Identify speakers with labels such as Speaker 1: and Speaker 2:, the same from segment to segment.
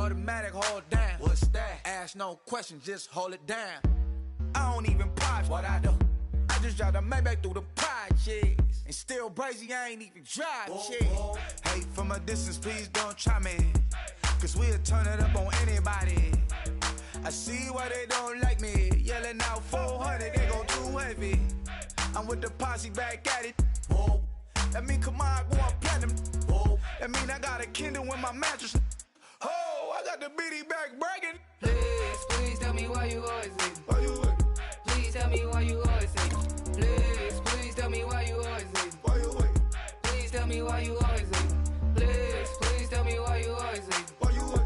Speaker 1: automatic, hold down. What's that? Ask no questions, just hold it down. I don't even pause what I do. I just drive the Maybach through the projects. And still brazy, I ain't even drive shit. Hey, from a distance, please don't try me. Cause we'll turn it up on anybody. I see why they don't like me. Yelling out 400, they go too heavy. I'm with the posse back at it. Whoa. That mean come on, go on platinum. Whoa. That mean I got a Kindle in my mattress. Oh, I got the BD back bragging.
Speaker 2: Please, please tell me why you always leave.
Speaker 1: Why you wait?
Speaker 2: Please tell me why you always leave. Please, please tell me why you always leave.
Speaker 1: Why you wait?
Speaker 2: Please tell me why you always leave. Please, please tell me why you always leave.
Speaker 1: Why you wait?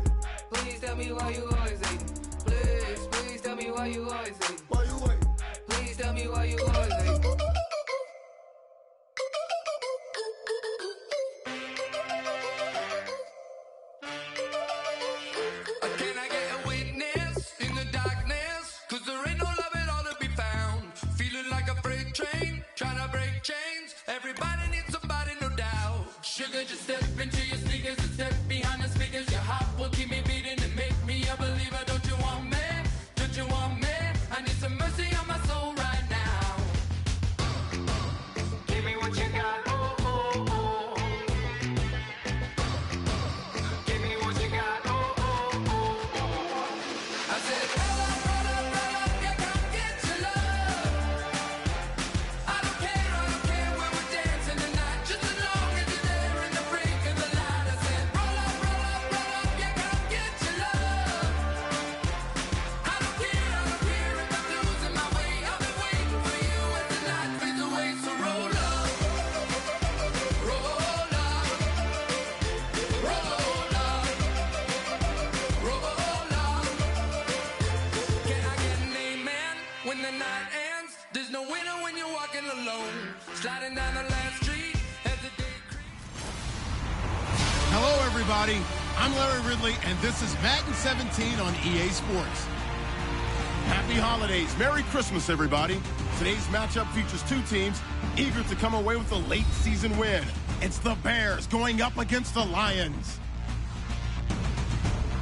Speaker 2: Please tell me why you always leave. Please, please tell me why you always leave.
Speaker 1: Why you wait?
Speaker 2: Please tell me why you always leave.
Speaker 3: Can I get a witness in the darkness? Cause there ain't no love at all to be found. Feeling like a freight train, trying to break chains. Everybody needs somebody, no doubt. Sugar, just step into your sneakers and step behind the speakers. Your heart will keep me beating and make me a believer. Don't you want me? Don't you want me? I need some mercy on my soul right now. Give me what you got, oh, oh, oh. Give me what you got, oh, oh, oh, oh. I said, roll up, yeah, come get your love. I don't care where we're dancing tonight, just as long as you're there in the break of the light. I said, roll up, yeah, come get your love. I don't care if I'm losing my way. I've been waiting for you as the night fades away. So roll up, roll up, roll up, roll up. Can I get an amen when the night ends? There's no winner when you're walking alone. Sliding down the last street as the day creeps.
Speaker 4: Hello, everybody. I'm Larry Ridley, and this is Madden 17 on EA Sports. Happy holidays. Merry Christmas, everybody. Today's matchup features two teams eager to come away with a late season win. It's the Bears going up against the Lions.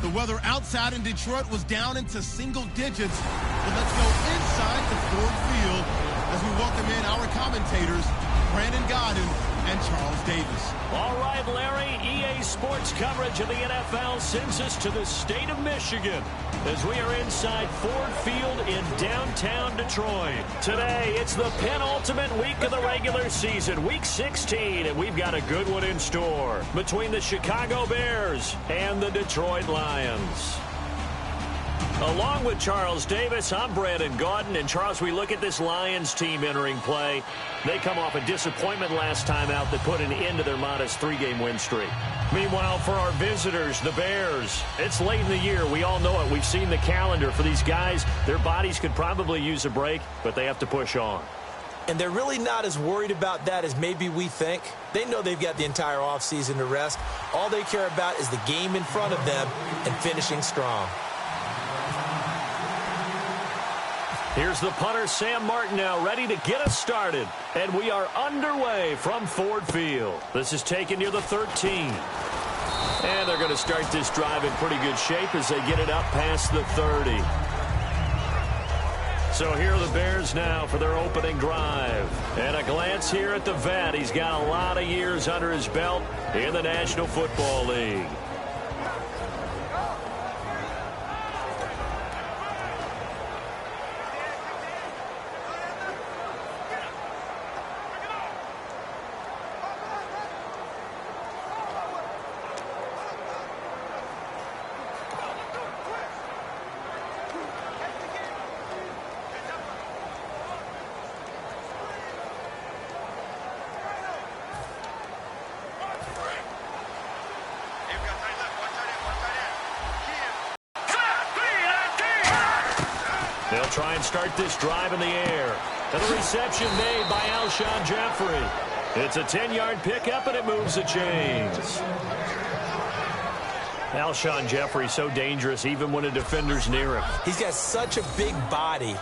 Speaker 4: The weather outside in Detroit was down into single digits, but let's go inside to Ford Field as we welcome in our commentators, Brandon Godden and Charles Davis.
Speaker 5: All right, Larry, EA Sports coverage of the NFL sends us to the state of Michigan as we are inside Ford Field in downtown Detroit. Today, it's the penultimate week of the regular season, week 16, and we've got a good one in store between the Chicago Bears and the Detroit Lions. Along with Charles Davis, I'm Brandon Gaudin. And Charles, we look at this Lions team entering play. They come off a disappointment last time out that put an end to their modest 3-game win streak. Meanwhile, for our visitors, the Bears, it's late in the year. We all know it. We've seen the calendar for these guys. Their bodies could probably use a break, but they have to push on.
Speaker 6: And they're really not as worried about that as maybe we think. They know they've got the entire offseason to rest. All they care about is the game in front of them and finishing strong.
Speaker 5: Here's the punter, Sam Martin, now ready to get us started. And we are underway from Ford Field. This is taken near the 13. And they're going to start this drive in pretty good shape as they get it up past the 30. So here are the Bears now for their opening drive. And a glance here at the vet. He's got a lot of years under his belt in the National Football League. They'll try and start this drive in the air. And the reception made by Alshon Jeffrey. It's a 10-yard pickup, and it moves the chains. Alshon Jeffrey so dangerous even when a defender's near him.
Speaker 6: He's got such a big body,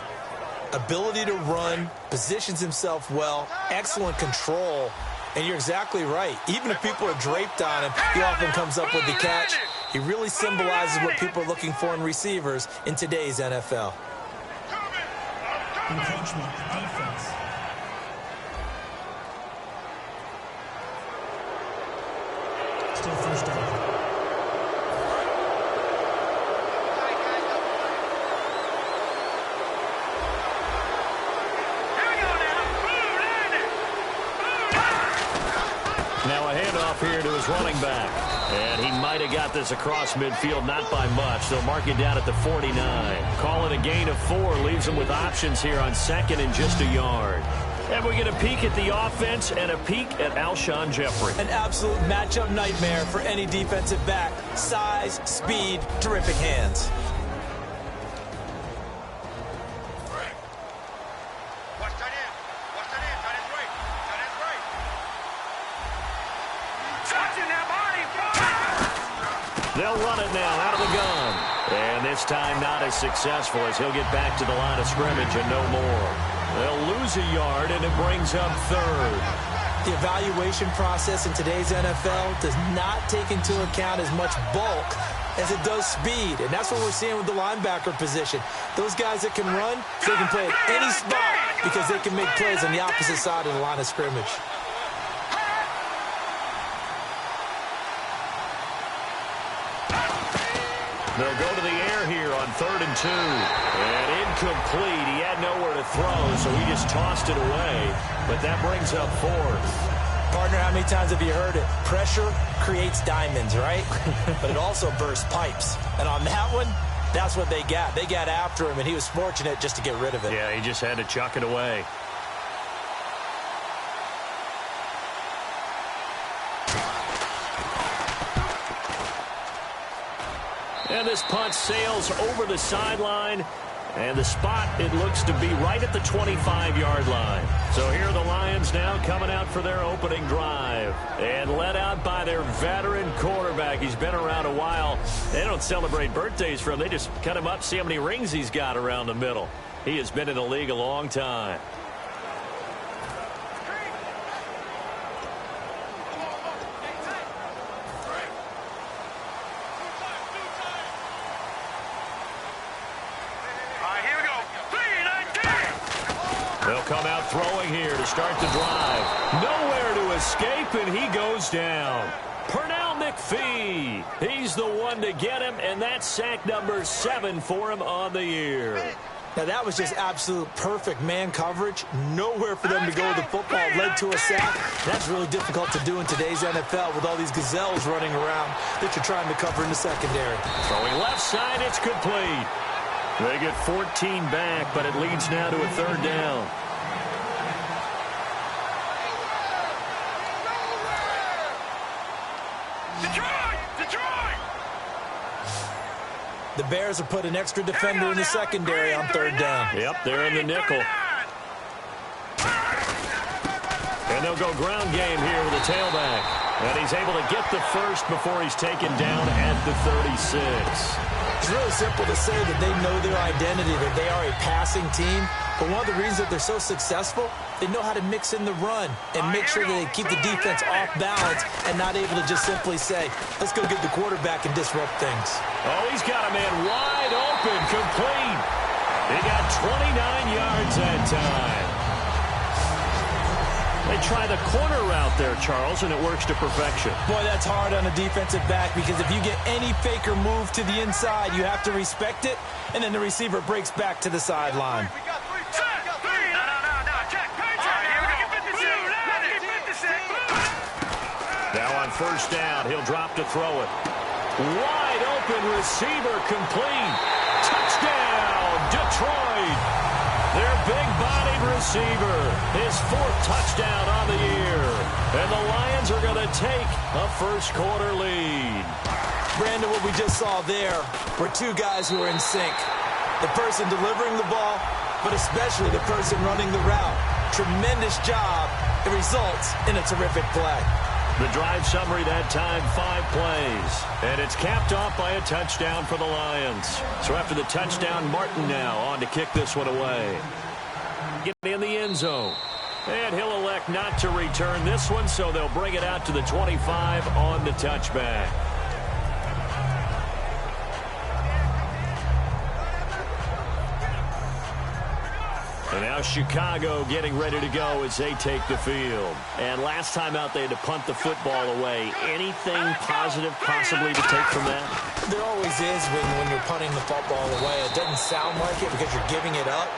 Speaker 6: ability to run, positions himself well, excellent control. And you're exactly right. Even if people are draped on him, he often comes up with the catch. He really symbolizes what people are looking for in receivers in today's NFL.
Speaker 7: Encroachment, defense. Still first down.
Speaker 5: Now a handoff here to his running back. And he might have got this across midfield, not by much. They'll mark it down at the 49. Call it a gain of 4, leaves him with options here on second and just a yard. And we get a peek at the offense and a peek at Alshon Jeffrey.
Speaker 6: An absolute matchup nightmare for any defensive back. Size, speed, terrific hands.
Speaker 5: They'll run it now out of the gun. And this time not as successful as he'll get back to the line of scrimmage and no more. They'll lose a yard, and it brings up third.
Speaker 6: The evaluation process in today's NFL does not take into account as much bulk as it does speed. And that's what we're seeing with the linebacker position. Those guys that can run, they can play at any spot because they can make plays on the opposite side of the line of scrimmage.
Speaker 5: They'll go to the air here on 3rd and 2. And incomplete. He had nowhere to throw, so he just tossed it away. But that brings up 4th.
Speaker 6: Partner, how many times have you heard it? Pressure creates diamonds, right? But it also bursts pipes. And on that one, that's what they got. They got after him, and he was fortunate just to get rid of it.
Speaker 5: Yeah, he just had to chuck it away. And this punt sails over the sideline. And the spot, it looks to be right at the 25-yard line. So here are the Lions now coming out for their opening drive. And led out by their veteran quarterback. He's been around a while. They don't celebrate birthdays for him. They just cut him up, see how many rings he's got around the middle. He has been in the league a long time. They'll come out throwing here to start the drive. Nowhere to escape, and he goes down. Pernell McPhee. He's the one to get him, and that's sack number 7 for him on the year.
Speaker 6: Now, that was just absolute perfect man coverage. Nowhere for them to go with the football. Led to a sack. That's really difficult to do in today's NFL with all these gazelles running around that you're trying to cover in the secondary.
Speaker 5: Throwing left side, it's complete. They get 14 back, but it leads now to a 3rd down. Detroit!
Speaker 6: The Bears have put an extra defender in the secondary on 3rd down.
Speaker 5: Yep, they're in the nickel. And they'll go ground game here with a tailback. And he's able to get the first before he's taken down at the 36.
Speaker 6: It's really simple to say that they know their identity, that they are a passing team. But one of the reasons that they're so successful, they know how to mix in the run and make sure that they keep the defense off balance and not able to just simply say, let's go get the quarterback and disrupt things.
Speaker 5: Oh, he's got a man wide open, complete. He got 29 yards that time. They try the corner route there, Charles, and it works to perfection.
Speaker 6: Boy, that's hard on a defensive back because if you get any fake or move to the inside, you have to respect it, and then the receiver breaks back to the sideline.
Speaker 5: Now on 1st down, he'll drop to throw it. Wide open receiver complete. Touchdown, Detroit. Their big-bodied receiver, his 4th touchdown on the year. And the Lions are going to take a first-quarter lead.
Speaker 6: Brandon, what we just saw there were two guys who were in sync. The person delivering the ball, but especially the person running the route. Tremendous job. It results in a terrific play.
Speaker 5: The drive summary that time, 5 plays. And it's capped off by a touchdown for the Lions. So after the touchdown, Martin now on to kick this one away. Get in the end zone. And he'll elect not to return this one, so they'll bring it out to the 25 on the touchback. Now Chicago getting ready to go as they take the field. And last time out they had to punt the football away. Anything positive possibly to take from that?
Speaker 6: There always is when you're punting the football away. It doesn't sound like it because you're giving it up,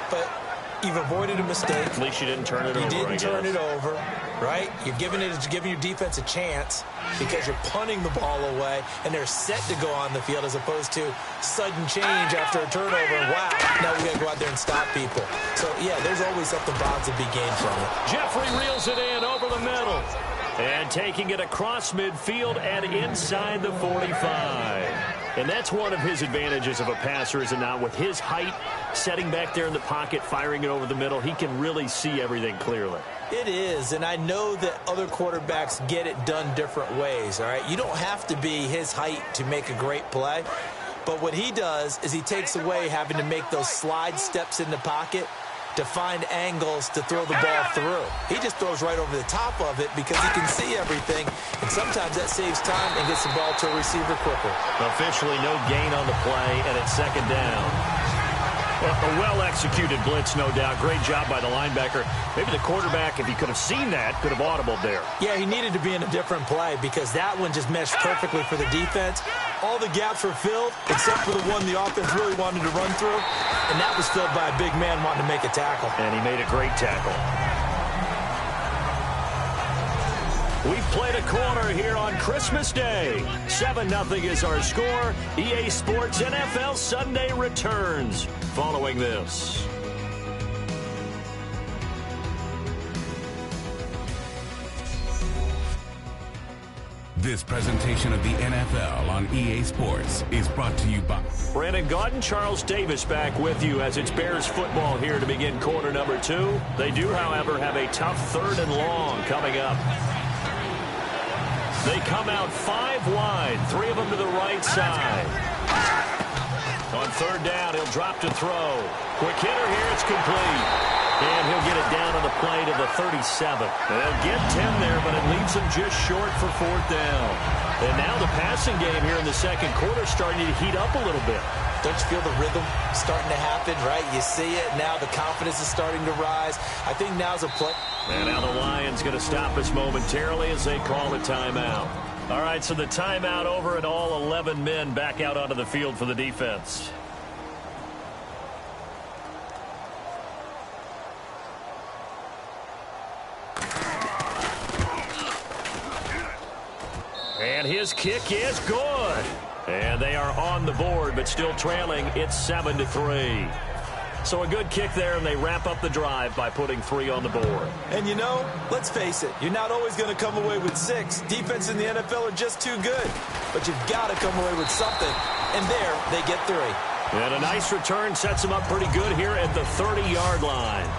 Speaker 6: but you've avoided a mistake.
Speaker 5: At least you didn't turn it over,
Speaker 6: You didn't turn it over, right? You're giving your defense a chance because you're punting the ball away, and they're set to go on the field as opposed to sudden change after a turnover. And wow, now we got to go out there and stop people. So, yeah, there's always something positive to be gained from it.
Speaker 5: Jeffrey reels it in over the middle. And taking it across midfield and inside the 45. And that's one of his advantages of a passer, is it not? With his height, setting back there in the pocket, firing it over the middle, he can really see everything clearly.
Speaker 6: It is, and I know that other quarterbacks get it done different ways, all right? You don't have to be his height to make a great play, but what he does is he takes away having to make those slide steps in the pocket to find angles to throw the ball through. He just throws right over the top of it because he can see everything, and sometimes that saves time and gets the ball to a receiver quicker.
Speaker 5: Officially no gain on the play, and it's second down. A well-executed blitz, no doubt. Great job by the linebacker. Maybe the quarterback, if he could have seen that, could have audibled there.
Speaker 6: Yeah, he needed to be in a different play because that one just meshed perfectly for the defense. All the gaps were filled except for the one the offense really wanted to run through, and that was filled by a big man wanting to make a tackle.
Speaker 5: And he made a great tackle. We've played a corner here on Christmas Day. 7-0 is our score. EA Sports NFL Sunday returns following this.
Speaker 8: This presentation of the NFL on EA Sports is brought to you by
Speaker 5: Brandon Gaudin, Charles Davis back with you as it's Bears football here to begin quarter number 2. They do, however, have a tough 3rd and long coming up. They come out 5 wide, 3 of them to the right side. On 3rd down, he'll drop to throw. Quick hitter here, it's complete. And he'll get it down on the play to the 37. And they'll get 10 there, but it leaves them just short for 4th down. And now the passing game here in the second quarter is starting to heat up a little bit.
Speaker 6: Don't you feel the rhythm starting to happen, right? You see it. Now the confidence is starting to rise. I think now's a play.
Speaker 5: And now the Lions going to stop us momentarily as they call a timeout. All right, so the timeout over and all 11 men back out onto the field for the defense. And his kick is good. And they are on the board, but still trailing. It's 7-3. So a good kick there, and they wrap up the drive by putting 3 on the board.
Speaker 6: And you know, let's face it, you're not always going to come away with 6. Defense in the NFL are just too good. But you've got to come away with something. And there, they get 3.
Speaker 5: And a nice return sets them up pretty good here at the 30-yard line.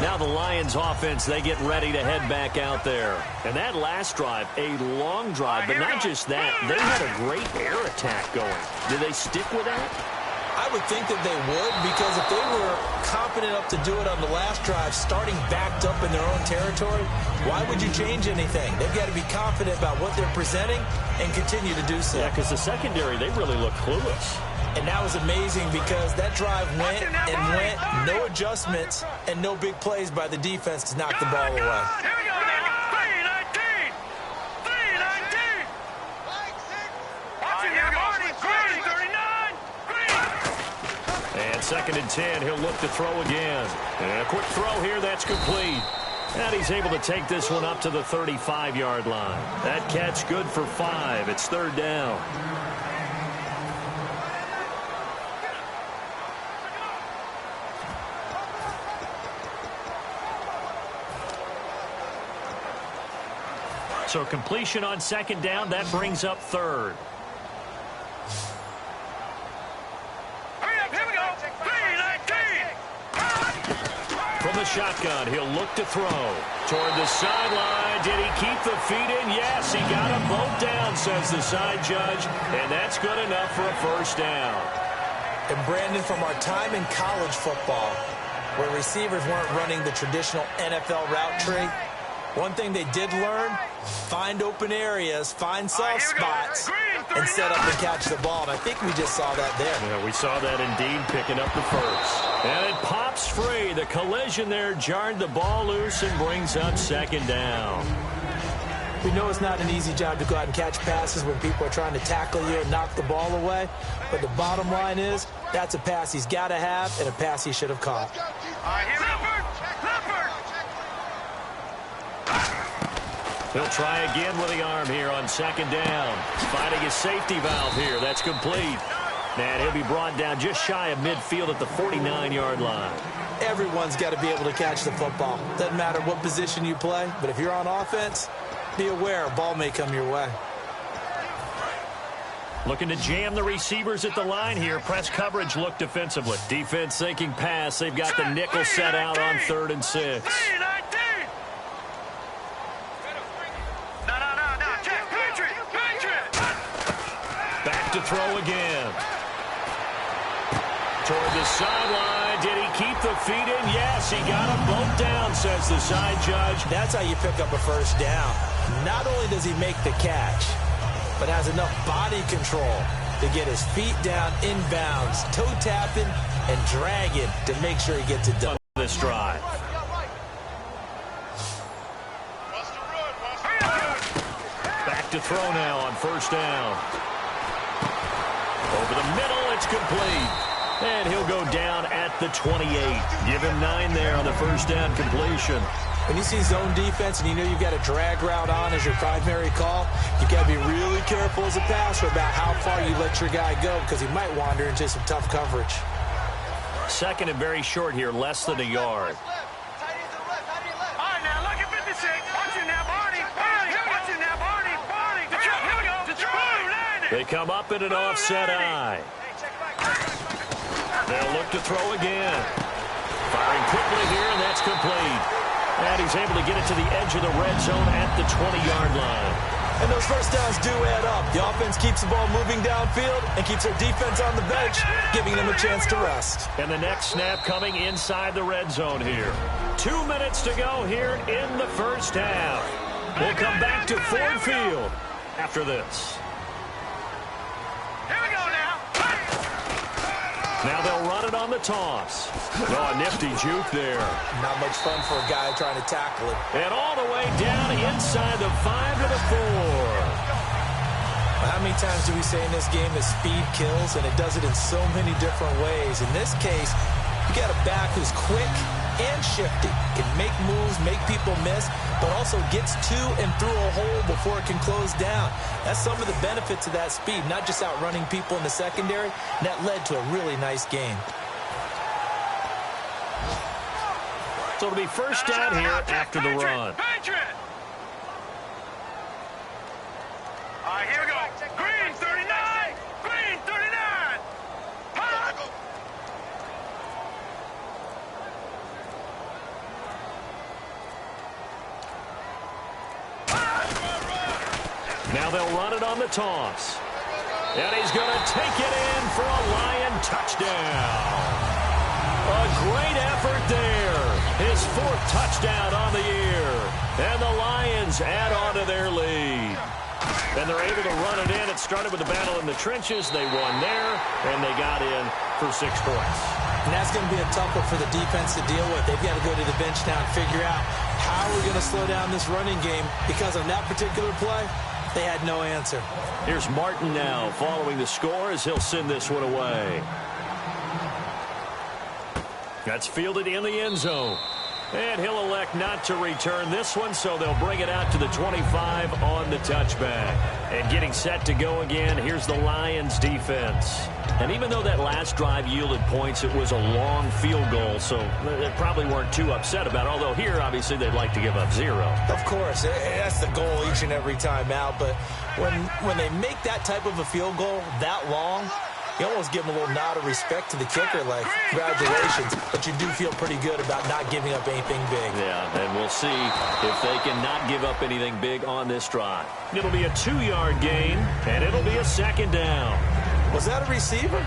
Speaker 5: Now the Lions offense, they get ready to head back out there. And that last drive, a long drive, but not just that. They had a great air attack going. Did they stick with that?
Speaker 6: I would think that they would, because if they were confident enough to do it on the last drive, starting backed up in their own territory, why would you change anything? They've got to be confident about what they're presenting and continue to do so.
Speaker 5: Yeah, because the secondary, they really look clueless.
Speaker 6: And that was amazing because that drive went and went, no adjustments, and no big plays by the defense to knock the ball away.
Speaker 3: Here we go now. 3-19. 3-19. Watch it here, Marty. 39.
Speaker 5: And 2nd and 10, he'll look to throw again. And a quick throw here, that's complete. And he's able to take this one up to the 35-yard line. That catch good for 5. It's 3rd down. So completion on 2nd down, that brings up 3rd.
Speaker 3: Hurry up, here we go. 3-19.
Speaker 5: From the shotgun, he'll look to throw. Toward the sideline, did he keep the feet in? Yes, he got them both down, says the side judge. And that's good enough for a 1st down.
Speaker 6: And Brandon, from our time in college football, where receivers weren't running the traditional NFL route tree, one thing they did learn, find open areas, find soft spots, and set up and catch the ball. And I think we just saw that there.
Speaker 5: Yeah, we saw that indeed, picking up the first. And it pops free. The collision there jarred the ball loose and brings up second down.
Speaker 6: We know it's not an easy job to go out and catch passes when people are trying to tackle you and knock the ball away. But the bottom line is, that's a pass he's got to have and a pass he should have caught.
Speaker 5: He'll try again with the arm here on second down. Finding his safety valve here. That's complete. And he'll be brought down just shy of midfield at the 49-yard line.
Speaker 6: Everyone's got to be able to catch the football. Doesn't matter what position you play, but if you're on offense, be aware a ball may come your way.
Speaker 5: Looking to jam the receivers at the line here. Press coverage look defensively. Defense thinking pass. They've got the nickel set out on 3rd and 6. Back to throw again. Toward the sideline. Did he keep the feet in? Yes, he got them both down, says the side judge.
Speaker 6: That's how you pick up a first down. Not only does he make the catch, but has enough body control to get his feet down inbounds, toe tapping and dragging to make sure he gets it done.
Speaker 5: This drive. Back to throw now on first down. Over the middle, it's complete. And he'll go down at the 28. Give him 9 there on the first down completion.
Speaker 6: When you see zone defense and you know you've got a drag route on as your primary call, you've got to be really careful as a passer about how far you let your guy go because he might wander into some tough coverage.
Speaker 5: Second and very short here, less than a yard. They come up in an offset eye. They'll look to throw again. Firing quickly here, and that's complete. And he's able to get it to the edge of the red zone at the 20-yard line.
Speaker 6: And those first downs do add up. The offense keeps the ball moving downfield and keeps their defense on the bench, giving them a chance to rest.
Speaker 5: And the next snap coming inside the red zone here. 2 minutes to go here in the first half. We'll come back to Ford Field after this. Now they'll run it on the toss. Oh, a nifty juke there.
Speaker 6: Not much fun for a guy trying to tackle it.
Speaker 5: And all the way down inside the 5 to the 4.
Speaker 6: How many times do we say in this game that speed kills, and it does it in so many different ways? In this case, you got a back who's quick and shifty, can make moves, make people miss, but also gets to and through a hole before it can close down. That's some of the benefits of that speed, not just outrunning people in the secondary, and that led to a really nice game.
Speaker 5: So it'll be first down here after the run.
Speaker 3: All right, here we go. Green 39. Green 39.
Speaker 5: Now they'll run it on the toss. And he's going to take it in for a Lion touchdown. A great effort there. His 4th touchdown on the year. And the Lions add on to their lead. And they're able to run it in. It started with the battle in the trenches. They won there, and they got in for 6 points.
Speaker 6: And that's going to be a tough one for the defense to deal with. They've got to go to the bench now and figure out how we're going to slow down this running game, because on that particular play, they had no answer.
Speaker 5: Here's Martin now following the score as he'll send this one away. That's fielded in the end zone. And he'll elect not to return this one, so they'll bring it out to the 25 on the touchback. And getting set to go again, here's the Lions defense. And even though that last drive yielded points, it was a long field goal, so they probably weren't too upset about it. Although here, obviously, they'd like to give up 0.
Speaker 6: Of course, that's the goal each and every time out. But when they make that type of a field goal that long, you almost give them a little nod of respect to the kicker, like, congratulations. But you do feel pretty good about not giving up anything big.
Speaker 5: Yeah, and we'll see if they can not give up anything big on this drive. It'll be a 2-yard gain, and it'll be a second down.
Speaker 6: Was that a receiver?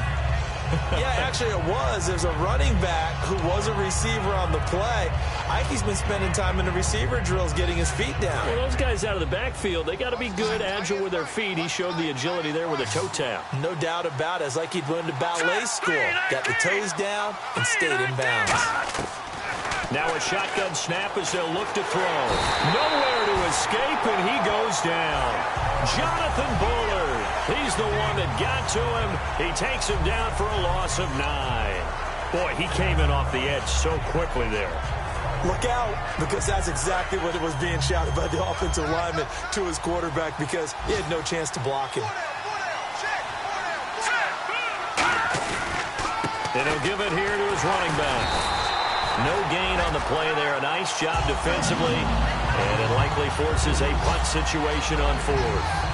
Speaker 6: Yeah, actually it was. There's a running back who was a receiver on the play. Ikey's been spending time in the receiver drills getting his feet down.
Speaker 5: Well, those guys out of the backfield, they got to be good, agile with their feet. He showed the agility there with a toe tap.
Speaker 6: No doubt about it. It's like he'd went to ballet school. Got the toes down and stayed in bounds.
Speaker 5: Now a shotgun snap as they'll look to throw. Nowhere to escape, and he goes down. Jonathan Bullard. He's the one that got to him. He takes him down for a loss of 9. Boy, he came in off the edge so quickly there.
Speaker 6: Look out, because that's exactly what it was being shouted by the offensive lineman to his quarterback, because he had no chance to block him.
Speaker 5: And he'll give it here to his running back. No gain on the play there. A nice job defensively, and it likely forces a punt situation on 4th.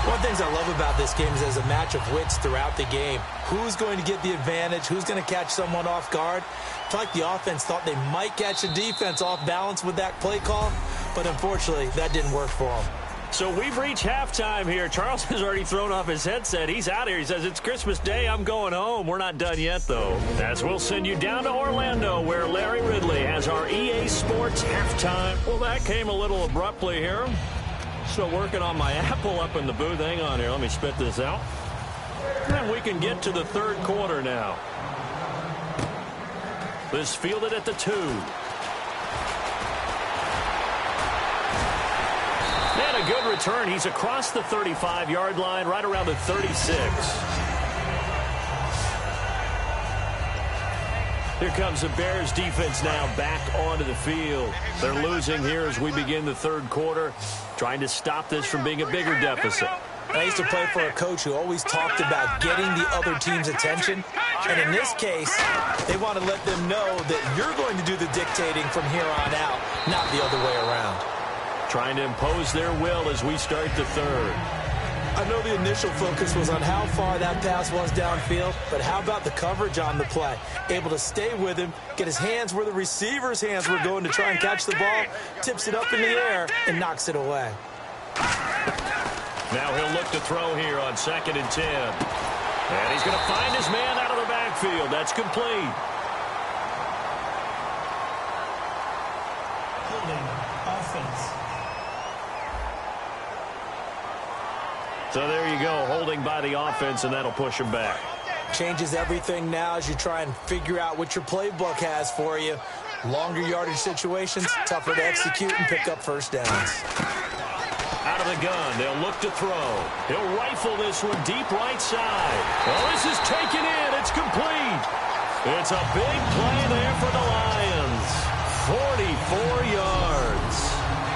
Speaker 6: One of the things I love about this game is there's a match of wits throughout the game. Who's going to get the advantage? Who's going to catch someone off guard? I feel like the offense thought they might catch the defense off balance with that play call, but unfortunately, that didn't work for them.
Speaker 5: So we've reached halftime here. Charles has already thrown off his headset. He's out here. He says, it's Christmas Day. I'm going home. We're not done yet, though. As we'll send you down to Orlando, where Larry Ridley has our EA Sports halftime. Well, that came a little abruptly here. Still working on my Apple up in the booth. Hang on here. Let me spit this out. And we can get to the third quarter now. This fielded at the 2. And a good return. He's across the 35-yard line, right around the 36. Here comes the Bears defense now back onto the field. They're losing here as we begin the third quarter, trying to stop this from being a bigger deficit.
Speaker 6: I used to play for a coach who always talked about getting the other team's attention. And in this case, they want to let them know that you're going to do the dictating from here on out, not the other way around.
Speaker 5: Trying to impose their will as we start the third.
Speaker 6: I know the initial focus was on how far that pass was downfield, but how about the coverage on the play? Able to stay with him, get his hands where the receiver's hands were going to try and catch the ball, tips it up in the air, and knocks it away.
Speaker 5: Now he'll look to throw here on 2nd and 10. And he's going to find his man out of the backfield. That's complete.
Speaker 7: Holding offense.
Speaker 5: So there you go, holding by the offense, and that'll push him back.
Speaker 6: Changes everything now as you try and figure out what your playbook has for you. Longer yardage situations, tougher to execute and pick up first downs.
Speaker 5: Out of the gun, they'll look to throw. He'll rifle this one deep right side. Well, this is taken in. It's complete. It's a big play there for the Lions. 44 yards.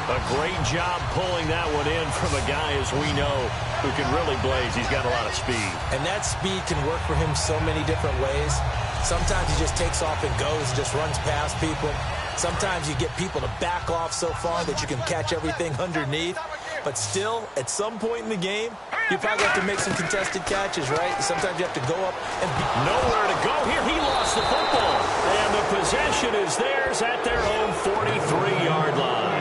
Speaker 5: A great job pulling that one in from a guy, as we know, who can really blaze. He's got a lot of speed.
Speaker 6: And that speed can work for him so many different ways. Sometimes he just takes off and goes, just runs past people. Sometimes you get people to back off so far that you can catch everything underneath. But still, at some point in the game, you probably have to make some contested catches, right? Sometimes you have to go up and
Speaker 5: nowhere to go here. He lost the football. And the possession is theirs at their own 43-yard line.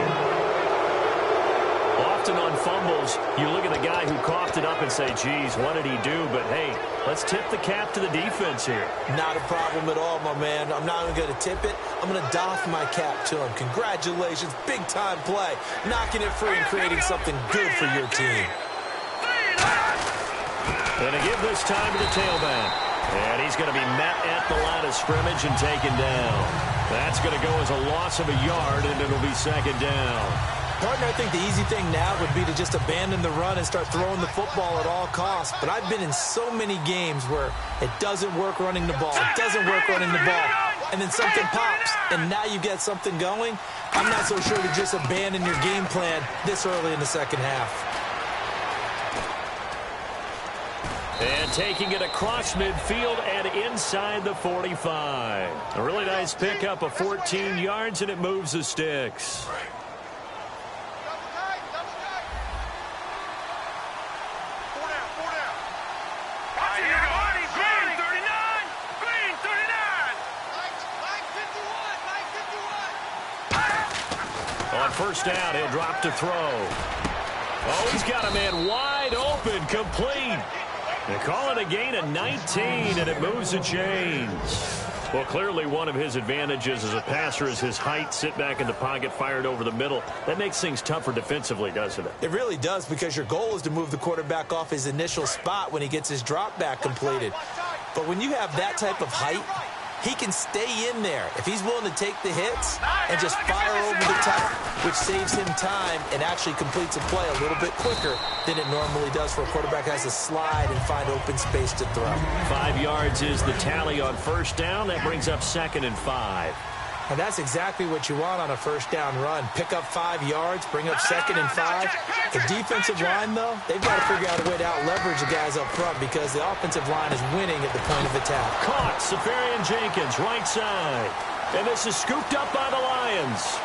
Speaker 5: Often on fumbles, you look at the guy who coughed it up and say, geez, what did he do? But, hey, let's tip the cap to the defense here.
Speaker 6: Not a problem at all, my man. I'm not even going to tip it. I'm going to doff my cap to him. Congratulations. Big-time play. Knocking it free and creating something good for your team.
Speaker 5: Going to give this time to the tailback. And he's going to be met at the line of scrimmage and taken down. That's going to go as a loss of a yard, and it'll be 2nd down.
Speaker 6: Partner, I think the easy thing now would be to just abandon the run and start throwing the football at all costs. But I've been in so many games where it doesn't work running the ball. It doesn't work running the ball. And then something pops, and now you get something going. I'm not so sure to just abandon your game plan this early in the second half.
Speaker 5: And taking it across midfield and inside the 45. A really nice pickup of 14 yards, and it moves the sticks. On first down, he'll drop to throw. Oh, he's got a man wide open, complete. They call it a gain of 19, and it moves the chains. Well, clearly one of his advantages as a passer is his height. Sit back in the pocket, fired over the middle. That makes things tougher defensively, doesn't it?
Speaker 6: It really does, because your goal is to move the quarterback off his initial spot when he gets his drop back completed. But when you have that type of height, he can stay in there if he's willing to take the hits and just fire over the top, which saves him time and actually completes a play a little bit quicker than it normally does for a quarterback who has to slide and find open space to throw.
Speaker 5: 5 yards is the tally on first down. That brings up 2nd and 5.
Speaker 6: And that's exactly what you want on a first down run. Pick up 5 yards, bring up 2nd and 5. The defensive line, though, they've got to figure out a way to out-leverage the guys up front because the offensive line is winning at the point of attack.
Speaker 5: Caught, Safarian Jenkins, right side. And this is scooped up by the Lions.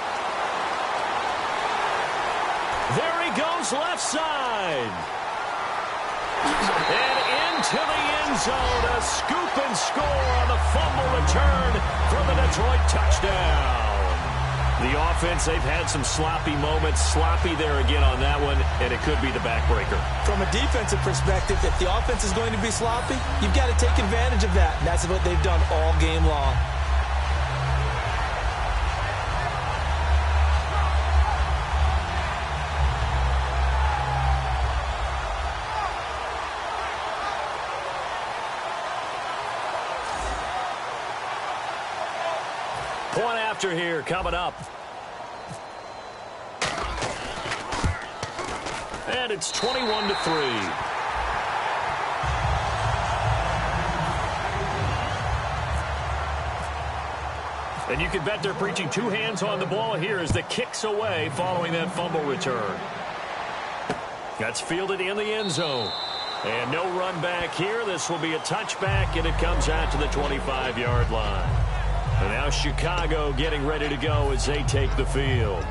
Speaker 5: There he goes, left side. And into the end zone, a scoop and score on the fumble return for the Detroit touchdown. The offense, they've had some sloppy moments. Sloppy there again on that one, and it could be the backbreaker.
Speaker 6: From a defensive perspective, if the offense is going to be sloppy, you've got to take advantage of that. And that's what they've done all game long.
Speaker 5: Point after here coming up. And it's 21-3. And you can bet they're preaching 2 hands on the ball here as the kick's away following that fumble return. That's fielded in the end zone. And no run back here. This will be a touchback, and it comes out to the 25-yard line. And now Chicago getting ready to go as they take the field.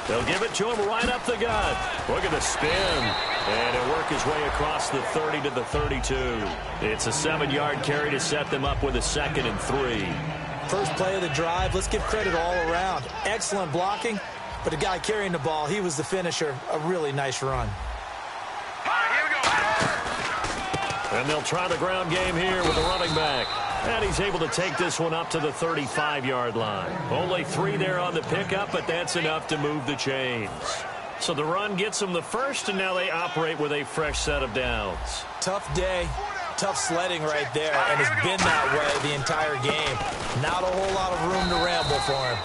Speaker 5: They'll give it to him right up the gut. Look at the spin. And it'll work his way across the 30 to the 32. It's a 7-yard carry to set them up with a 2nd and 3.
Speaker 6: First play of the drive. Let's give credit all around. Excellent blocking, but the guy carrying the ball, he was the finisher. A really nice run.
Speaker 5: And they'll try the ground game here with the running back. And he's able to take this one up to the 35-yard line. Only 3 there on the pickup, but that's enough to move the chains. So the run gets them the first, and now they operate with a fresh set of downs.
Speaker 6: Tough day, tough sledding right there, and it's been that way the entire game. Not a whole lot of room to ramble for him.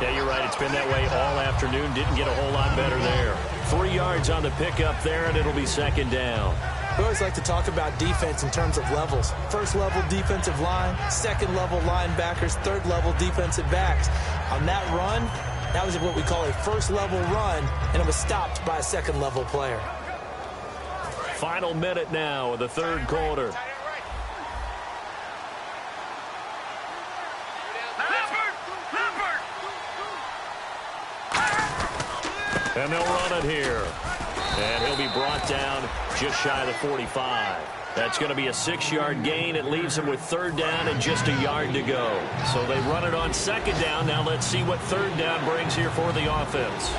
Speaker 5: Yeah, you're right. It's been that way all afternoon. Didn't get a whole lot better there. 3 yards on the pickup there, and it'll be 2nd down.
Speaker 6: We always like to talk about defense in terms of levels. First level defensive line, second level linebackers, third level defensive backs. On that run, that was what we call a first level run, and it was stopped by a second level player.
Speaker 5: Final minute now of the third quarter. And they'll run it here. And he'll be brought down just shy of the 45. That's going to be a 6-yard gain. It leaves him with 3rd down and just a yard to go. So they run it on 2nd down. Now let's see what 3rd down brings here for the offense.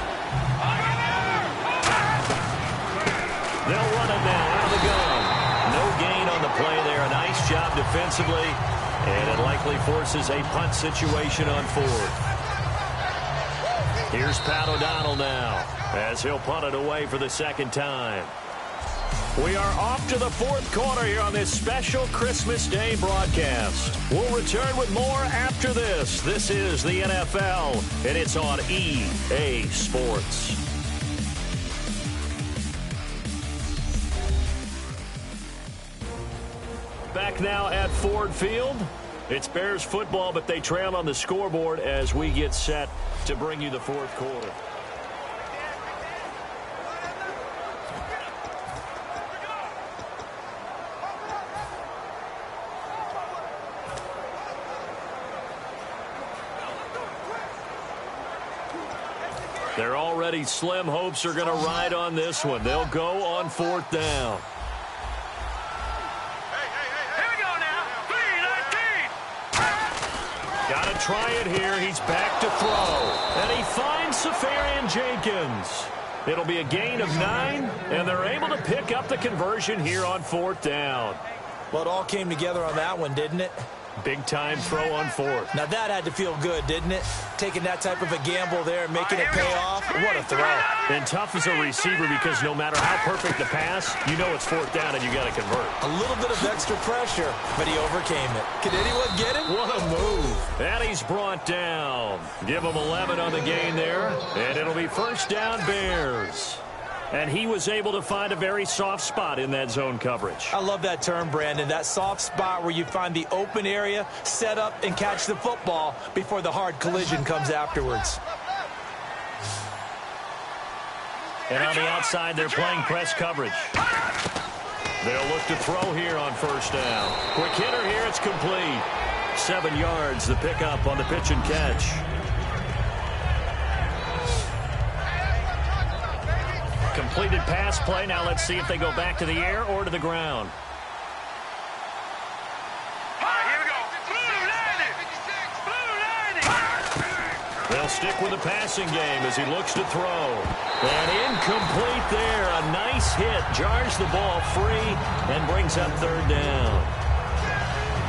Speaker 5: They'll run it now out of the gun. No gain on the play there. A nice job defensively. And it likely forces a punt situation on 4th. Here's Pat O'Donnell now as he'll punt it away for the 2nd time. We are off to the 4th quarter here on this special Christmas Day broadcast. We'll return with more after this. This is the NFL, and it's on EA Sports. Back now at Ford Field. It's Bears football, but they trail on the scoreboard as we get set to bring you the 4th quarter. Their already slim hopes are going to ride on this one. They'll go on 4th down.
Speaker 3: Here we go now. 3-19.
Speaker 5: Got to try it here. He's back to throw. And he finds Safarian Jenkins. It'll be a gain of 9, and they're able to pick up the conversion here on 4th down.
Speaker 6: Well, it all came together on that one, didn't it?
Speaker 5: Big-time throw on 4th.
Speaker 6: Now, that had to feel good, didn't it? Taking that type of a gamble there and making it pay off. What a throw.
Speaker 5: And tough as a receiver because no matter how perfect the pass, you know it's 4th down and you got to convert.
Speaker 6: A little bit of extra pressure, but he overcame it. Can anyone get him?
Speaker 5: What a move. And he's brought down. Give him 11 on the gain there, and it'll be 1st down Bears. And he was able to find a very soft spot in that zone coverage.
Speaker 6: I love that term, Brandon. That soft spot where you find the open area, set up, and catch the football before the hard collision comes afterwards.
Speaker 5: And on the outside, they're playing press coverage. They'll look to throw here on 1st down. Quick hitter here, it's complete. 7 yards, the pickup on the pitch and catch. Completed pass play. Now let's see if they go back to the air or to the ground.
Speaker 3: All right, here we go. Blue 90.
Speaker 5: They'll stick with the passing game as he looks to throw. And incomplete there. A nice hit. Jars the ball free and brings up 3rd down.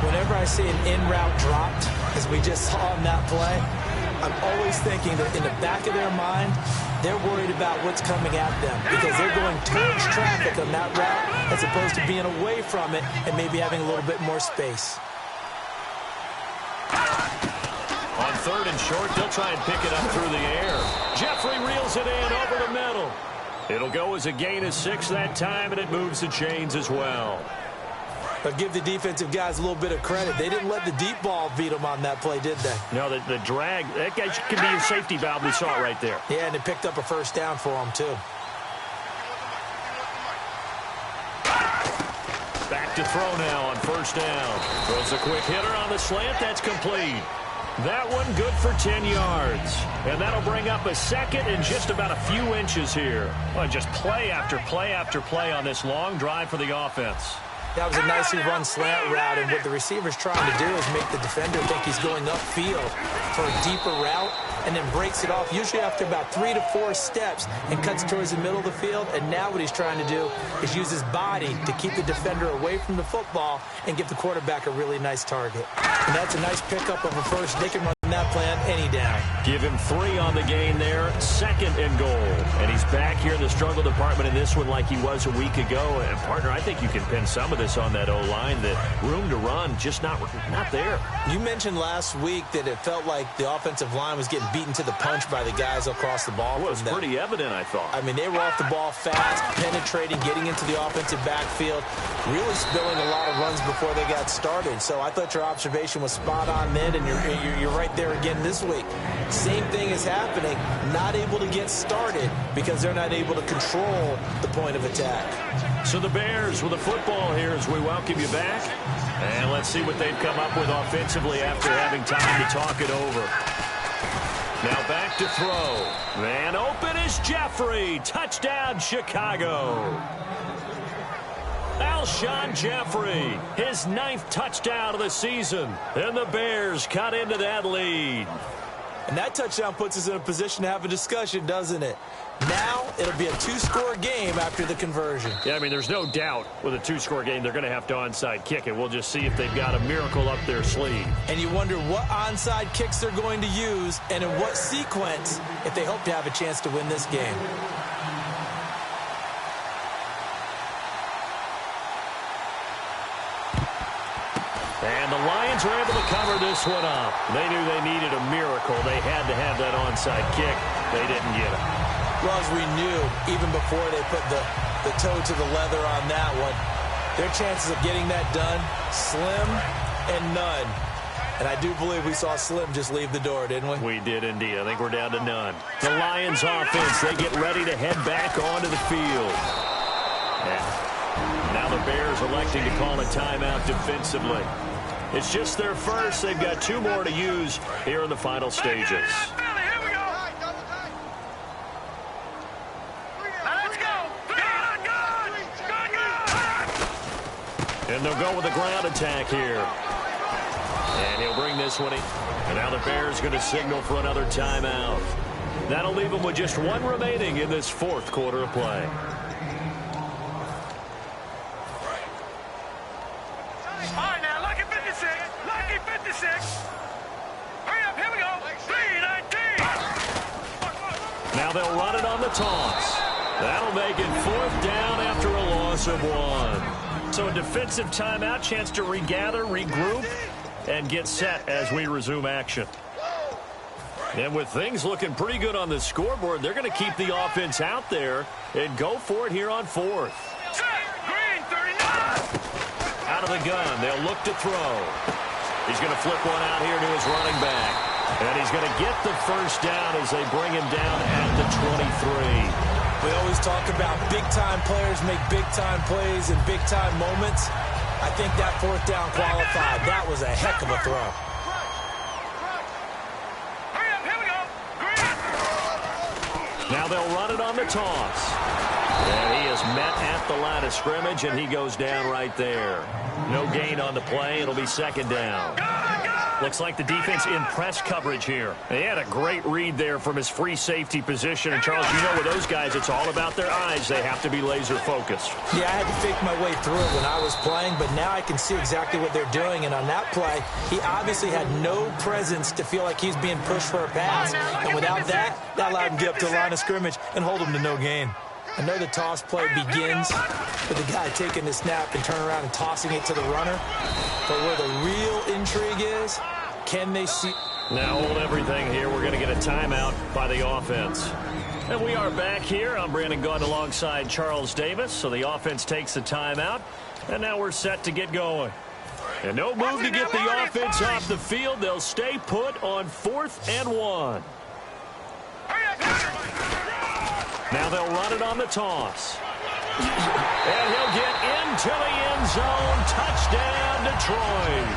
Speaker 6: Whenever I see an in-route dropped, as we just saw in that play, I'm always thinking that in the back of their mind, they're worried about what's coming at them because they're going towards traffic on that route as opposed to being away from it and maybe having a little bit more space.
Speaker 5: On 3rd and short, they'll try and pick it up through the air. Jeffrey reels it in over the middle. It'll go as a gain of 6 that time, and it moves the chains as well.
Speaker 6: But give the defensive guys a little bit of credit. They didn't let the deep ball beat them on that play, did they?
Speaker 5: No, the drag, that guy can be a safety valve. We saw it right there.
Speaker 6: Yeah, and it picked up a 1st down for them, too.
Speaker 5: Back to throw now on 1st down. Throws a quick hitter on the slant. That's complete. That one good for 10 yards. And that'll bring up a 2nd and just about a few inches here. Well, just play after play after play on this long drive for the offense.
Speaker 6: That was a nicely run slant route, and what the receiver's trying to do is make the defender think he's going upfield for a deeper route and then breaks it off, usually after about 3 to 4 steps, and cuts towards the middle of the field. And now what he's trying to do is use his body to keep the defender away from the football and give the quarterback a really nice target. And that's a nice pickup of a 1st. They can run that plan any down.
Speaker 5: Give him 3 on the gain there. 2nd and goal. And he's back here in the struggle department in this one like he was a week ago. And, partner, I think you can pin some of this on that O-line. The room to run just not there.
Speaker 6: You mentioned last week that it felt like the offensive line was getting beaten to the punch by the guys across the ball.
Speaker 5: Well, it was pretty evident, I thought.
Speaker 6: I mean, they were off the ball fast, penetrating, getting into the offensive backfield, really spilling a lot of runs before they got started. So I thought your observation was spot on then, and you're right there again this week. Same thing is happening, not able to get started because they're not able to control the point of attack.
Speaker 5: So the Bears with the football here as we welcome you back. And let's see what they've come up with offensively after having time to talk it over. Now back to throw. Man open is Jeffrey. Touchdown, Chicago. Alshon Jeffrey, his 9th touchdown of the season. And the Bears cut into that lead.
Speaker 6: And that touchdown puts us in a position to have a discussion, doesn't it? Now it'll be a 2-score game after the conversion.
Speaker 5: Yeah, I mean, there's no doubt with a 2-score game they're going to have to onside kick it. We'll just see if they've got a miracle up their sleeve.
Speaker 6: And you wonder what onside kicks they're going to use and in what sequence if they hope to have a chance to win this game.
Speaker 5: And the Lions are able to cover this one up. They knew they needed a miracle. They had to have that onside kick. They didn't get it.
Speaker 6: Well, as we knew, even before they put the toe to the leather on that one, their chances of getting that done, slim and none. And I do believe we saw Slim just leave the door, didn't we?
Speaker 5: We did indeed. I think we're down to none. The Lions offense, they get ready to head back onto the field. And now the Bears electing to call a timeout defensively. It's just their first. They've got 2 more to use here in the final stages. And they'll go with a ground attack here. And he'll bring this one in. And now the Bears going to signal for another timeout. That'll leave them with just one remaining in this fourth quarter of play.
Speaker 3: All right, now, lucky 56. Lucky 56. Hurry up, here we go. 3-19.
Speaker 5: Now they'll run it on the toss. That'll make it fourth down after a loss of 1. So a defensive timeout, chance to regather, regroup, and get set as we resume action. And with things looking pretty good on the scoreboard, they're going to keep the offense out there and go for it here on fourth.
Speaker 3: Green, 39.
Speaker 5: Out of the gun, they'll look to throw. He's going to flip one out here to his running back. And he's going to get the first down as they bring him down at the 23.
Speaker 6: We always talk about big-time players make big-time plays in big-time moments. I think that fourth down qualified. That was a heck of a throw.
Speaker 3: Hurry up, here we go. Green.
Speaker 5: Now they'll run it on the toss. And he is met at the line of scrimmage, and he goes down right there. No gain on the play. It'll be second down. Looks like the defense in press coverage here. They had a great read there from his free safety position. And, Charles, you know with those guys, it's all about their eyes. They have to be laser-focused.
Speaker 6: Yeah, I had to fake my way through it when I was playing, but now I can see exactly what they're doing. And on that play, he obviously had no presence to feel like he's being pushed for a pass. And without that, that allowed him to get up to the line of scrimmage and hold him to no gain. I know the toss play begins with the guy taking the snap and turning around and tossing it to the runner. But where the real intrigue is, can they see?
Speaker 5: Now hold everything here. We're going to get a timeout by the offense. And we are back here. I'm Brandon Gaudin alongside Charles Davis. So the offense takes the timeout. And now we're set to get going. And no move to get the offense off the field. They'll stay put on 4th and 1. Now they'll run it on the toss. And he'll get into the end zone. Touchdown, Detroit.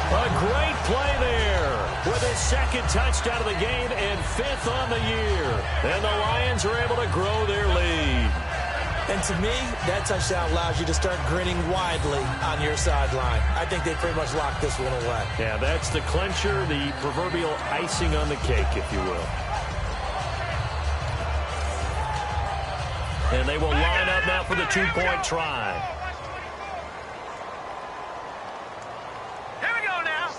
Speaker 5: A great play there with his second touchdown of the game and 5th on the year. And the Lions are able to grow their lead.
Speaker 6: And to me, that touchdown allows you to start grinning widely on your sideline. I think they pretty much locked this one away.
Speaker 5: Yeah, that's the clincher, the proverbial icing on the cake, if you will. And they will line up now for the 2-point try.
Speaker 3: Here we go now.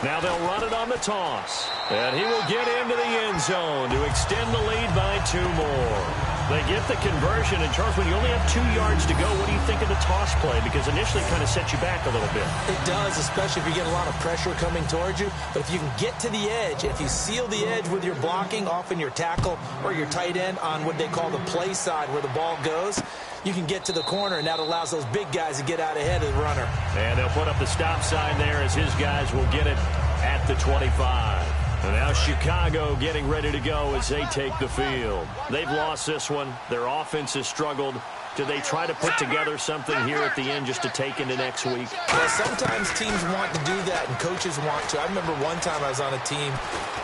Speaker 5: Now they'll run it on the toss. And he will get into the end zone to extend the lead by 2 more. They get the conversion. And, Charles, when you only have 2 yards to go, what do you think of the toss play? Because initially it kind of sets you back a little bit.
Speaker 6: It does, especially if you get a lot of pressure coming towards you. But if you can get to the edge, if you seal the edge with your blocking, often your tackle or your tight end on what they call the play side where the ball goes, you can get to the corner, and that allows those big guys to get out ahead of the runner.
Speaker 5: And they'll put up the stop sign there as his guys will get it at the 25. And now Chicago getting ready to go as they take the field. They've lost this one. Their offense has struggled. Do they try to put together something here at the end just to take into next week?
Speaker 6: Well, sometimes teams want to do that, and coaches want to. I remember one time I was on a team,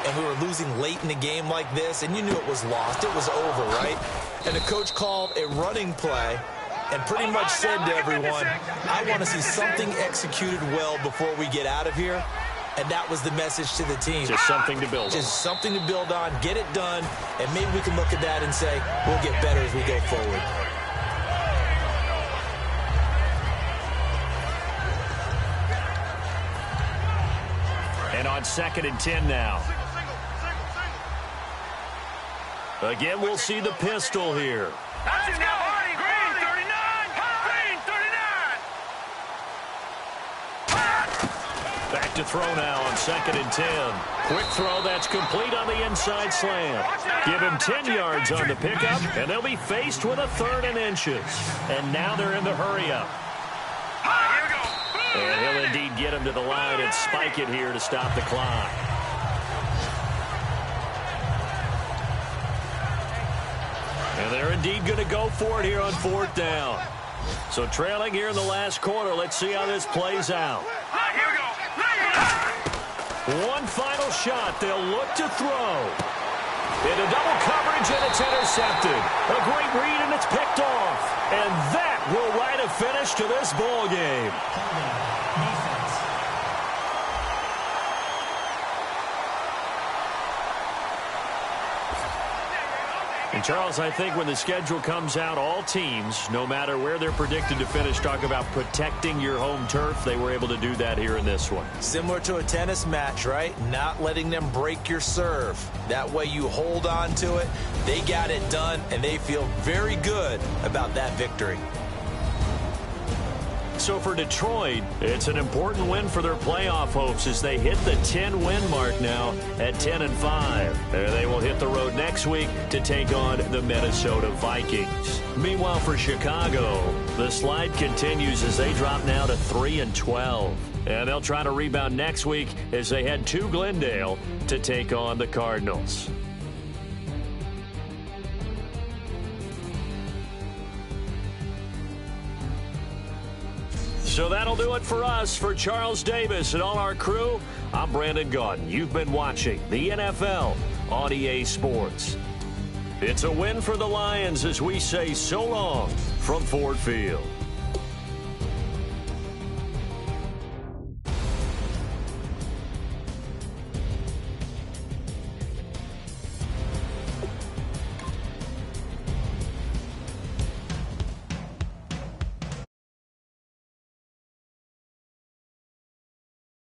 Speaker 6: and we were losing late in the game like this, and you knew it was lost. It was over, right? And the coach called a running play and pretty much said to everyone, I want to see something executed well before we get out of here. And that was the message to the team.
Speaker 5: Just something to build on.
Speaker 6: Just something to build on, get it done, and maybe we can look at that and say, we'll get better as we go forward.
Speaker 5: And on 2nd and 10 now. Again, we'll see the pistol here.
Speaker 3: That's it now. Green, 39. Green, 39.
Speaker 5: Back to throw now on 2nd and 10. Quick throw that's complete on the inside slant. Give him 10 yards on the pickup, and they'll be faced with a 3rd and inches. And now they're in the hurry-up. And he'll indeed get him to the line and spike it here to stop the clock. And they're indeed going to go for it here on 4th down. So trailing here in the last quarter. Let's see how this plays out. One final shot. They'll look to throw. Into double coverage, and it's intercepted. A great read, and it's picked off. And that will write a finish to this ball game.
Speaker 7: Defense.
Speaker 5: And, Charles, I think when the schedule comes out, all teams, no matter where they're predicted to finish, talk about protecting your home turf. They were able to do that here in this one.
Speaker 6: Similar to a tennis match, right? Not letting them break your serve. That way you hold on to it. They got it done, and they feel very good about that victory.
Speaker 5: So for Detroit, it's an important win for their playoff hopes as they hit the 10-win mark now at 10-5. They will hit the road next week to take on the Minnesota Vikings. Meanwhile, for Chicago, the slide continues as they drop now to 3-12. And they'll try to rebound next week as they head to Glendale to take on the Cardinals. So that'll do it for us. For Charles Davis and all our crew, I'm Brandon Gaudin. You've been watching the NFL on EA Sports. It's a win for the Lions as we say so long from Ford Field.